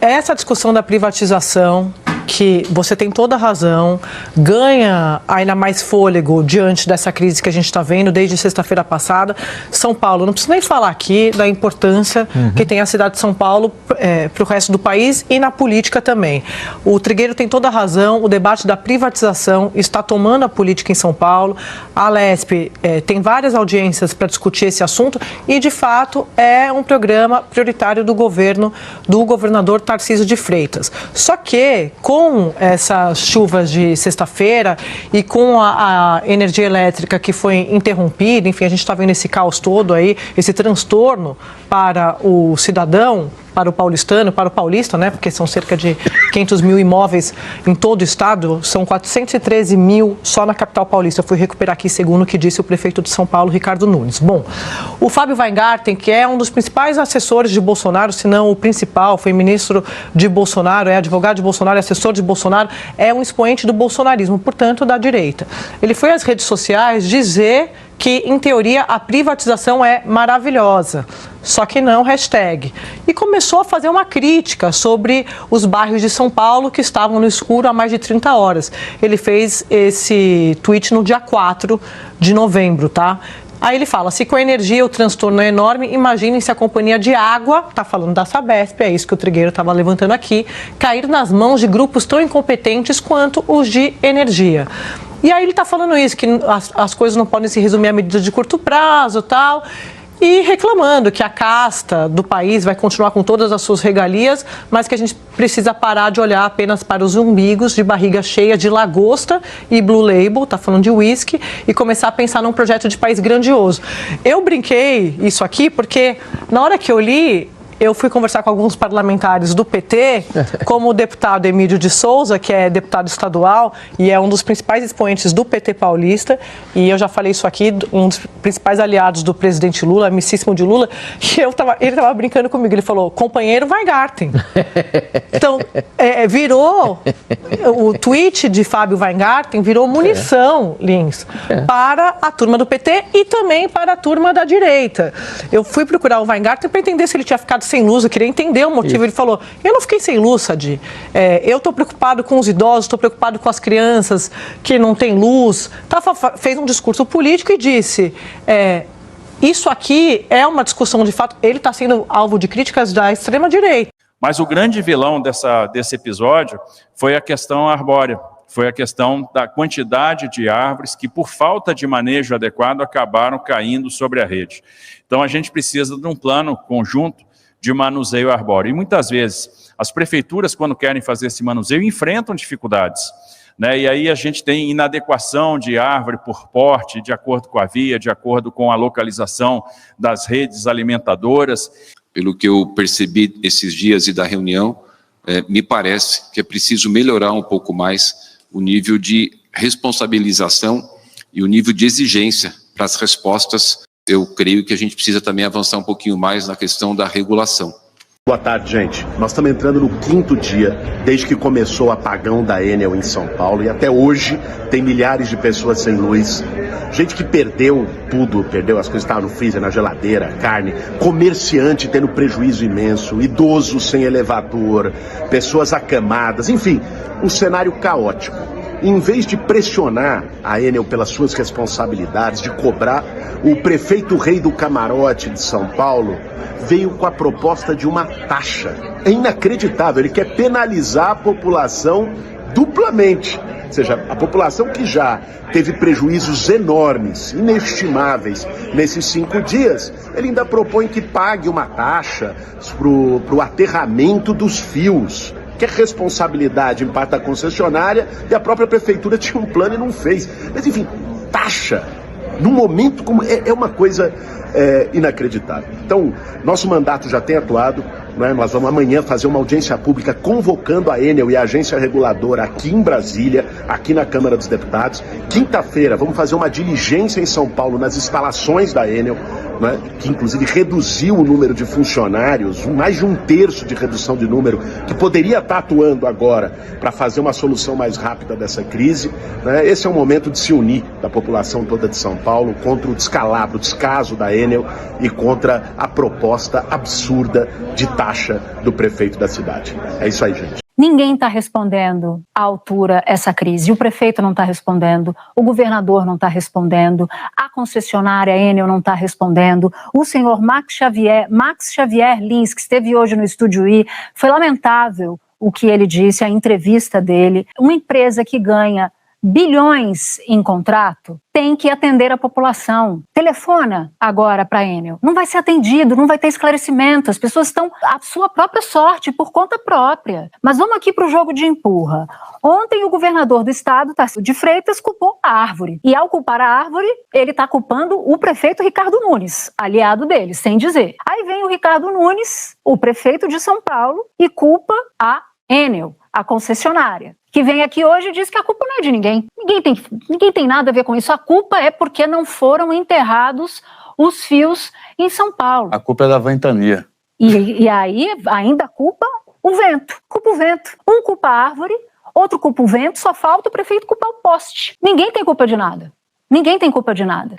Essa discussão da privatização, que você tem toda a razão, ganha ainda mais fôlego diante dessa crise que a gente está vendo desde sexta-feira passada. São Paulo, não preciso nem falar aqui da importância que tem a cidade de São Paulo para o resto do país e na política também. O Trigueiro tem toda a razão, o debate da privatização está tomando a política em São Paulo. A Alesp tem várias audiências para discutir esse assunto e, de fato, é um programa prioritário do governo do governador Tarcísio de Freitas. Só que, com essas chuvas de sexta-feira e com a energia elétrica que foi interrompida, enfim, a gente está vendo esse caos todo aí, esse transtorno para o cidadão, para o paulistano, para o paulista, né? Porque são cerca de 500 mil imóveis em todo o estado, são 413 mil só na capital paulista. Eu fui recuperar aqui segundo o que disse o prefeito de São Paulo, Ricardo Nunes. Bom, o Fábio Weingarten, que é um dos principais assessores de Bolsonaro, se não o principal, foi ministro de Bolsonaro, é advogado de Bolsonaro, é assessor de Bolsonaro, é um expoente do bolsonarismo, portanto, da direita. Ele foi às redes sociais dizer que, em teoria, a privatização é maravilhosa, só que não, hashtag. E começou a fazer uma crítica sobre os bairros de São Paulo que estavam no escuro há mais de 30 horas. Ele fez esse tweet no dia 4 de novembro, tá? Aí ele fala, se com a energia o transtorno é enorme, imaginem se a companhia de água, está falando da Sabesp, é isso que o Trigueiro estava levantando aqui, cair nas mãos de grupos tão incompetentes quanto os de energia. E aí ele está falando isso, que as coisas não podem se resumir a medidas de curto prazo e tal, e reclamando que a casta do país vai continuar com todas as suas regalias, mas que a gente precisa parar de olhar apenas para os umbigos de barriga cheia de lagosta e Blue Label, está falando de uísque, e começar a pensar num projeto de país grandioso. Eu brinquei isso aqui porque na hora que eu li, eu fui conversar com alguns parlamentares do PT, como o deputado Emílio de Souza, que é deputado estadual e é um dos principais expoentes do PT paulista, e eu já falei isso aqui, um dos principais aliados do presidente Lula, amicíssimo de Lula, e ele estava brincando comigo, ele falou, companheiro Weingarten. Então, virou, o tweet de Fábio Weingarten virou munição, Lins, para a turma do PT e também para a turma da direita. Eu fui procurar o Weingarten para entender se ele tinha ficado sem luz, eu queria entender o motivo. Isso. Ele falou, eu não fiquei sem luz, Sadi. Eu estou preocupado com os idosos, estou preocupado com as crianças que não têm luz. Fez um discurso político e disse, isso aqui é uma discussão de fato, ele está sendo alvo de críticas da extrema-direita. Mas o grande vilão desse episódio foi a questão arbórea. Foi a questão da quantidade de árvores que, por falta de manejo adequado, acabaram caindo sobre a rede. Então, a gente precisa de um plano conjunto de manuseio arbóreo. E muitas vezes, as prefeituras, quando querem fazer esse manuseio, enfrentam dificuldades, né? E aí a gente tem inadequação de árvore por porte, de acordo com a via, de acordo com a localização das redes alimentadoras. Pelo que eu percebi esses dias e da reunião, me parece que é preciso melhorar um pouco mais o nível de responsabilização e o nível de exigência para as respostas. Eu creio que a gente precisa também avançar um pouquinho mais na questão da regulação. Boa tarde, gente. Nós estamos entrando no 5º dia desde que começou o apagão da Enel em São Paulo e até hoje tem milhares de pessoas sem luz. Gente que perdeu tudo, perdeu as coisas que estavam no freezer, na geladeira, carne, comerciante tendo prejuízo imenso, idoso sem elevador, pessoas acamadas, enfim, um cenário caótico. Em vez de pressionar a Enel pelas suas responsabilidades, de cobrar, o prefeito rei do camarote de São Paulo veio com a proposta de uma taxa. É inacreditável, ele quer penalizar a população duplamente. Ou seja, a população que já teve prejuízos enormes, inestimáveis, nesses 5 dias, ele ainda propõe que pague uma taxa para o aterramento dos fios. Que é responsabilidade em parte da concessionária e a própria prefeitura tinha um plano e não fez. Mas enfim, taxa, num momento como... É uma coisa inacreditável. Então, nosso mandato já tem atuado, né? Nós vamos amanhã fazer uma audiência pública convocando a Enel e a agência reguladora aqui em Brasília, aqui na Câmara dos Deputados. Quinta-feira, vamos fazer uma diligência em São Paulo nas instalações da Enel né, que inclusive reduziu o número de funcionários, mais de 1/3 de redução de número, que poderia estar atuando agora para fazer uma solução mais rápida dessa crise, né? Esse é o momento de se unir da população toda de São Paulo contra o descalabro, o descaso da Enel e contra a proposta absurda de taxa do prefeito da cidade. É isso aí, gente. Ninguém está respondendo à altura essa crise. O prefeito não está respondendo, o governador não está respondendo, a concessionária Enel não está respondendo, o senhor Max Xavier Lins, que esteve hoje no Estúdio I, foi lamentável o que ele disse, a entrevista dele. Uma empresa que ganha bilhões em contrato tem que atender a população. Telefona agora para a Enel. Não vai ser atendido, não vai ter esclarecimento. As pessoas estão à sua própria sorte, por conta própria. Mas vamos aqui para o jogo de empurra. Ontem o governador do estado, Tarcísio de Freitas, culpou a árvore. E ao culpar a árvore, ele está culpando o prefeito Ricardo Nunes, aliado dele, sem dizer. Aí vem o Ricardo Nunes, o prefeito de São Paulo, e culpa a Enel, a concessionária, que vem aqui hoje e diz que a culpa não é de ninguém. Ninguém tem nada a ver com isso. A culpa é porque não foram enterrados os fios em São Paulo. A culpa é da ventania. E aí ainda culpa o vento. Culpa o vento. Um culpa a árvore, outro culpa o vento, só falta o prefeito culpar o poste. Ninguém tem culpa de nada. Ninguém tem culpa de nada.